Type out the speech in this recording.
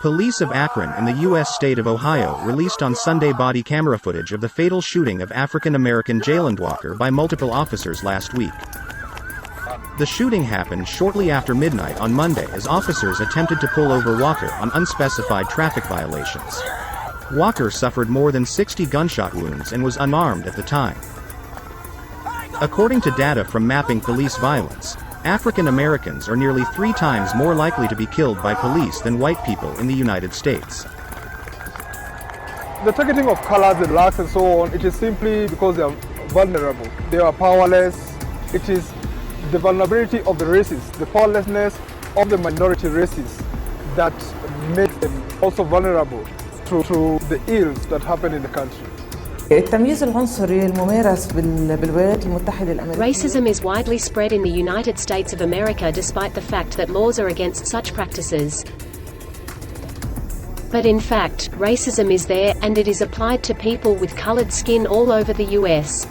Police of Akron in the U.S. state of Ohio released on Sunday body camera footage of the fatal shooting of African-American Jayland Walker by multiple officers last week. The shooting happened shortly after midnight on Monday as officers attempted to pull over Walker on unspecified traffic violations. Walker suffered more than 60 gunshot wounds and was unarmed at the time. According to data from Mapping Police Violence, African Americans are nearly 3 times more likely to be killed by police than white people in the United States. The targeting of colors and blacks and so on, it is simply because they are vulnerable. They are powerless. It is the vulnerability of the races, the powerlessness of the minority races that makes them also vulnerable to the ills that happen in the country. التمييز العنصري الممارس بالولايات المتحدة الأمريكية. Racism is widely spread in the United States of America despite the fact that laws are against such practices. But in fact, racism is there, and it is applied to people with colored skin all over the US.